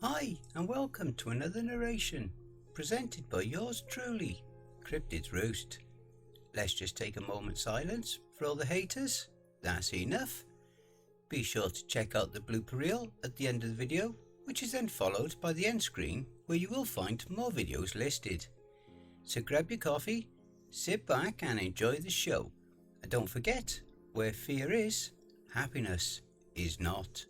Hi, and welcome to another narration, presented by yours truly, Cryptids Roost. Let's just take a moment's silence for all the haters. That's enough. Be sure to check out the blooper reel at the end of the video, which is then followed by the end screen where you will find more videos listed. So grab your coffee, sit back and enjoy the show. And don't forget, where fear is, happiness is not.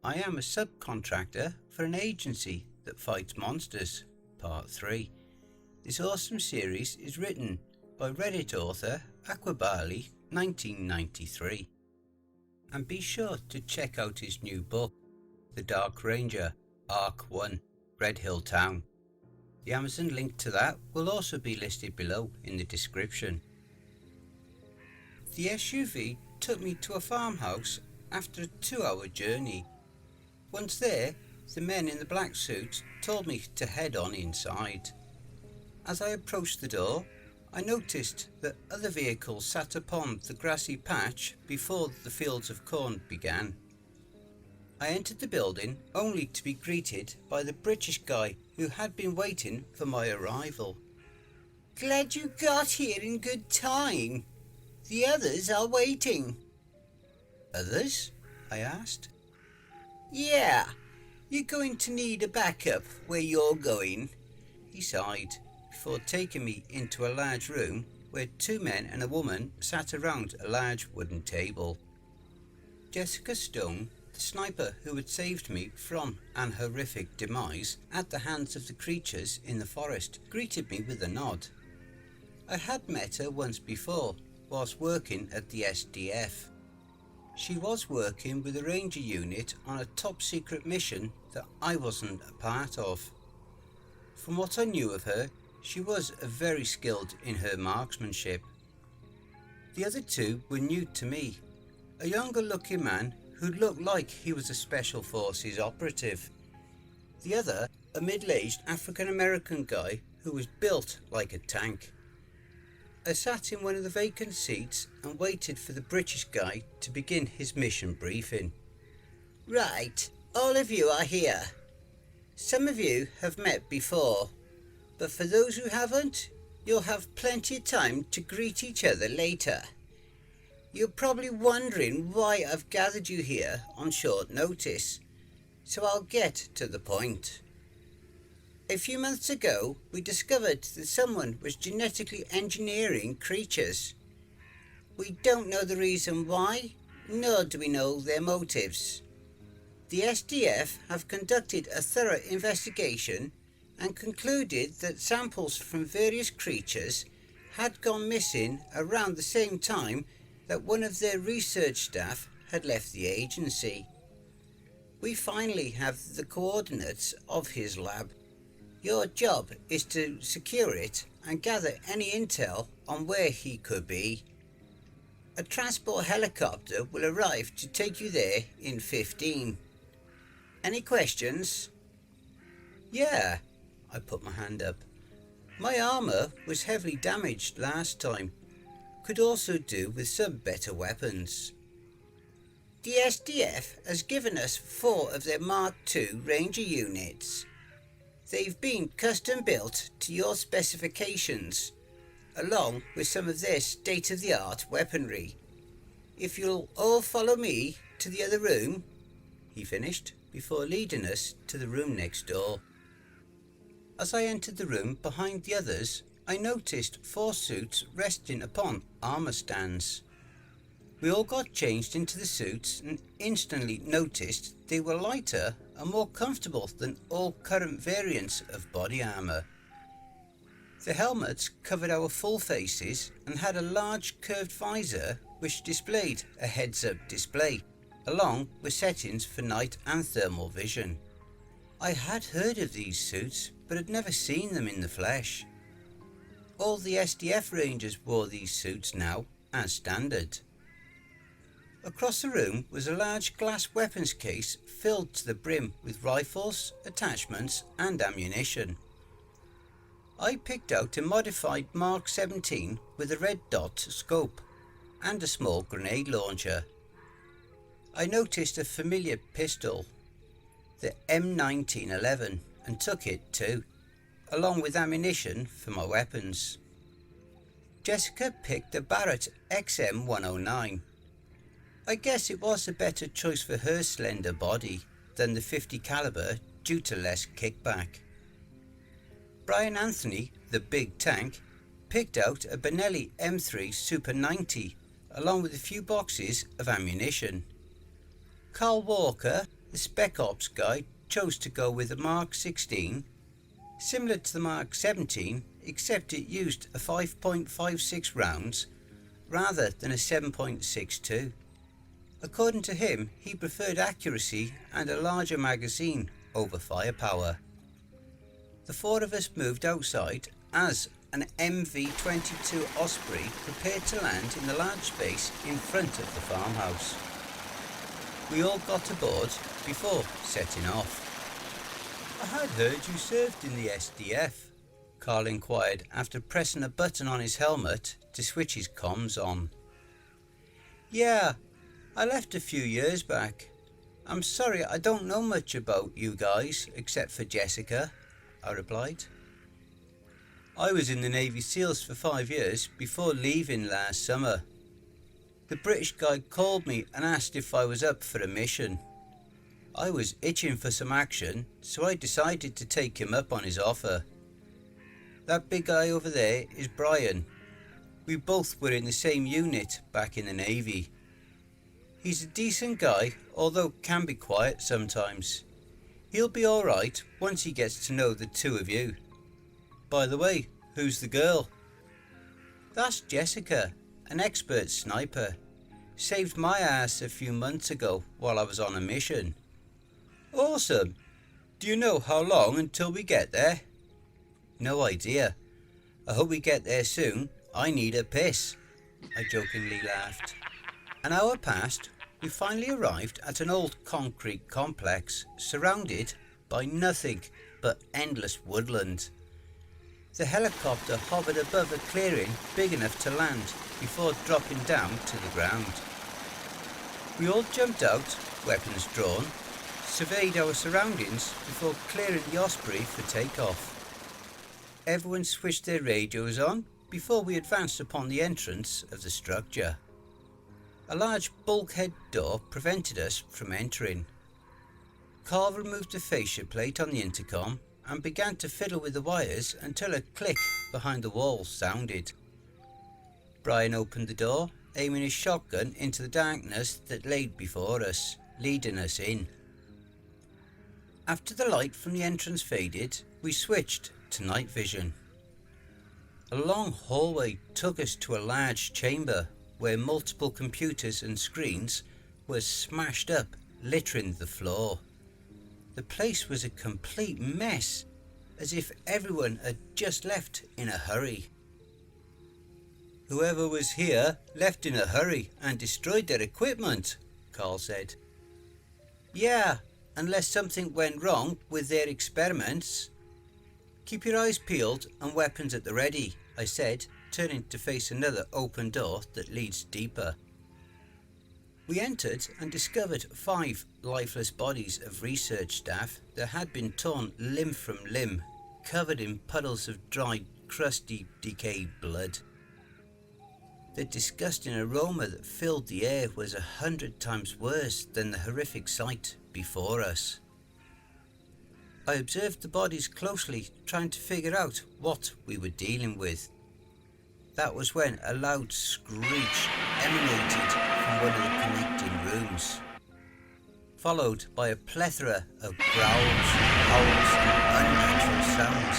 I am a subcontractor for an agency that fights monsters, part 3. This awesome series is written by Reddit author Aqibali1993. And be sure to check out his new book, The Dark Ranger, Arc 1, Redhill Town. The Amazon link to that will also be listed below in the description. The SUV took me to a farmhouse after a 2-hour journey. Once there, the men in the black suits told me to head on inside. As I approached the door, I noticed that other vehicles sat upon the grassy patch before the fields of corn began. I entered the building only to be greeted by the British guy who had been waiting for my arrival. "Glad you got here in good time. The others are waiting." "Others?" I asked. "Yeah, you're going to need a backup where you're going," he sighed, before taking me into a large room where 2 men and a woman sat around a large wooden table. Jessica Stone, the sniper who had saved me from an horrific demise at the hands of the creatures in the forest, greeted me with a nod. I had met her once before, whilst working at the SDF. She was working with a ranger unit on a top secret mission that I wasn't a part of. From what I knew of her, she was very skilled in her marksmanship. The other 2 were new to me. A younger looking man who looked like he was a Special Forces operative. The other, a middle-aged African American guy who was built like a tank. I sat in one of the vacant seats and waited for the British guy to begin his mission briefing. "Right, all of you are here. Some of you have met before, but for those who haven't, you'll have plenty of time to greet each other later. You're probably wondering why I've gathered you here on short notice, so I'll get to the point. A few months ago, we discovered that someone was genetically engineering creatures. We don't know the reason why, nor do we know their motives. The SDF have conducted a thorough investigation and concluded that samples from various creatures had gone missing around the same time that one of their research staff had left the agency. We finally have the coordinates of his lab. Your job is to secure it and gather any intel on where he could be. A transport helicopter will arrive to take you there in 15. Any questions?" "Yeah," I put my hand up. "My armour was heavily damaged last time. Could also do with some better weapons." "The SDF has given us 4 of their Mark II Ranger units. They've been custom built to your specifications, along with some of their state-of-the-art weaponry. If you'll all follow me to the other room," he finished, before leading us to the room next door. As I entered the room behind the others, I noticed 4 suits resting upon armour stands. We all got changed into the suits and instantly noticed they were lighter and more comfortable than all current variants of body armour. The helmets covered our full faces and had a large curved visor which displayed a heads-up display, along with settings for night and thermal vision. I had heard of these suits but had never seen them in the flesh. All the SDF Rangers wore these suits now, as standard. Across the room was a large glass weapons case filled to the brim with rifles, attachments and ammunition. I picked out a modified Mark 17 with a red dot scope and a small grenade launcher. I noticed a familiar pistol. the M1911, and took it too, along with ammunition for my weapons. Jessica picked the Barrett XM109. I guess it was a better choice for her slender body than the 50 caliber due to less kickback. Brian Anthony, the big tank, picked out a Benelli M3 Super 90 along with a few boxes of ammunition. Carl Walker, the Spec Ops guy, chose to go with a Mark 16, similar to the Mark 17 except it used a 5.56 rounds rather than a 7.62. According to him, he preferred accuracy and a larger magazine over firepower. The four of us moved outside as an MV-22 Osprey prepared to land in the large space in front of the farmhouse. We all got aboard before setting off. "I had heard you served in the SDF," Carl inquired after pressing a button on his helmet to switch his comms on. "Yeah, I left a few years back. I'm sorry I don't know much about you guys except for Jessica," I replied. "I was in the Navy SEALs for 5 years before leaving last summer. The British guy called me and asked if I was up for a mission. I was itching for some action, so I decided to take him up on his offer. That big guy over there is Brian. We both were in the same unit back in the Navy. He's a decent guy, although can be quiet sometimes. He'll be alright once he gets to know the two of you. By the way, who's the girl?" "That's Jessica, an expert sniper. Saved my ass a few months ago while I was on a mission." "Awesome. Do you know how long until we get there?" "No idea. I hope we get there soon. I need a piss," I jokingly laughed. An hour passed. We finally arrived at an old concrete complex surrounded by nothing but endless woodland. The helicopter hovered above a clearing big enough to land before dropping down to the ground. We all jumped out, weapons drawn, surveyed our surroundings before clearing the Osprey for takeoff. Everyone switched their radios on before we advanced upon the entrance of the structure. A large bulkhead door prevented us from entering. Carl removed the fascia plate on the intercom and began to fiddle with the wires until a click behind the wall sounded. Brian opened the door, aiming his shotgun into the darkness that lay before us, leading us in. After the light from the entrance faded, we switched to night vision. A long hallway took us to a large chamber where multiple computers and screens were smashed up, littering the floor. The place was a complete mess, as if everyone had just left in a hurry. "Whoever was here left in a hurry and destroyed their equipment," Carl said. "Yeah, unless something went wrong with their experiments." "Keep your eyes peeled and weapons at the ready," I said, turning to face another open door that leads deeper. We entered and discovered 5 lifeless bodies of research staff that had been torn limb from limb, covered in puddles of dried, crusty, decayed blood. The disgusting aroma that filled the air was 100 times worse than the horrific sight before us. I observed the bodies closely, trying to figure out what we were dealing with. That was when a loud screech emanated from one of the connecting rooms, followed by a plethora of growls, howls and unnatural sounds.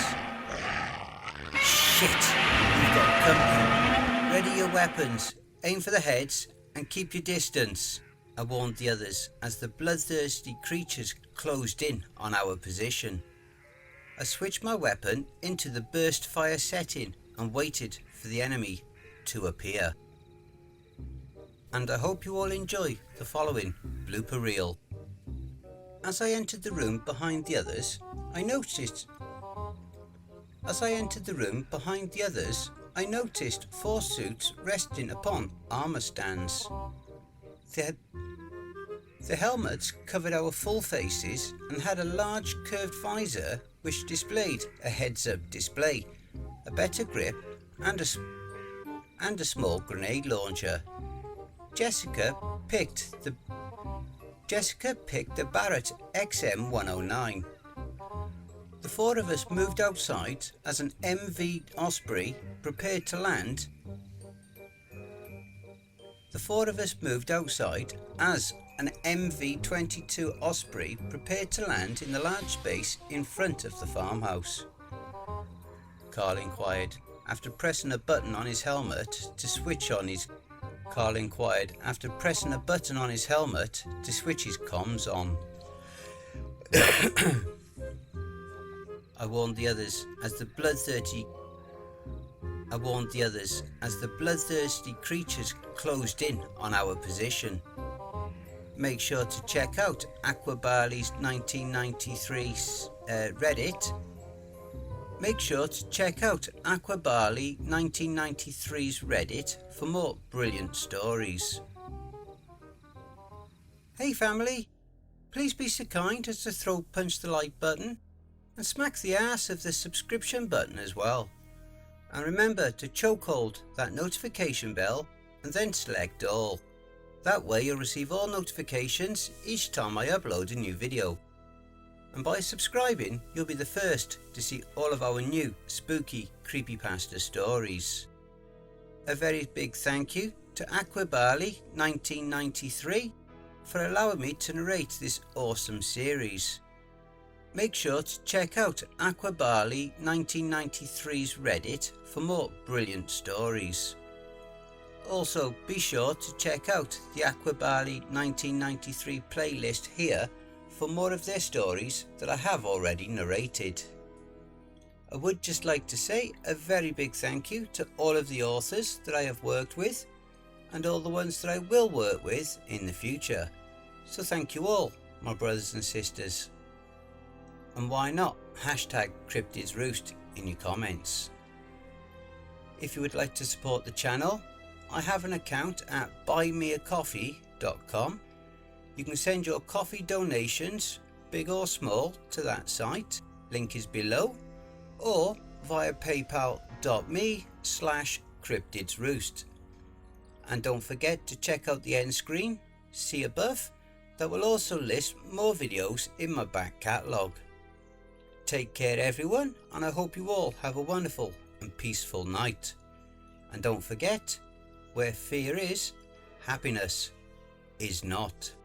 "Shit! We've got company. Ready your weapons, aim for the heads and keep your distance," I warned the others as the bloodthirsty creatures closed in on our position. I switched my weapon into the burst fire setting and waited for the enemy to appear. And I hope you all enjoy the following blooper reel. As I entered the room behind the others, I noticed 4 suits resting upon armor stands. The helmets covered our full faces and had a large curved visor which displayed a heads-up display, a better grip and a small grenade launcher. Jessica picked the Barrett XM109. The four of us moved outside as an MV Osprey prepared to land. The four of us moved outside as an MV-22 Osprey prepared to land in the large space in front of the farmhouse. Carl inquired after pressing a button on his helmet to switch his comms on. I warned the others as the bloodthirsty creatures closed in on our position. Make sure to check out Aqibali1993's Reddit. Make sure to check out Aqibali1993's Reddit for more brilliant stories. Hey family, please be so kind as to punch the like button and smack the ass of the subscription button as well. And remember to chokehold that notification bell and then select all. That way you'll receive all notifications each time I upload a new video. And by subscribing, you'll be the first to see all of our new spooky creepypasta stories. A very big thank you to Aqibali1993 for allowing me to narrate this awesome series. Make sure to check out Aqibali1993's Reddit for more brilliant stories. Also, be sure to check out the Aqibali1993 playlist here for more of their stories that I have already narrated. I would just like to say a very big thank you to all of the authors that I have worked with and all the ones that I will work with in the future. So thank you all, my brothers and sisters. And why not hashtag cryptidsroost in your comments. If you would like to support the channel, I have an account at buymeacoffee.com. You can send your coffee donations, big or small, to that site. Link is below, or via paypal.me/cryptidsroost. And don't forget to check out the end screen, see above, that will also list more videos in my back catalogue. Take care everyone, and I hope you all have a wonderful and peaceful night. And don't forget, where fear is, happiness is not.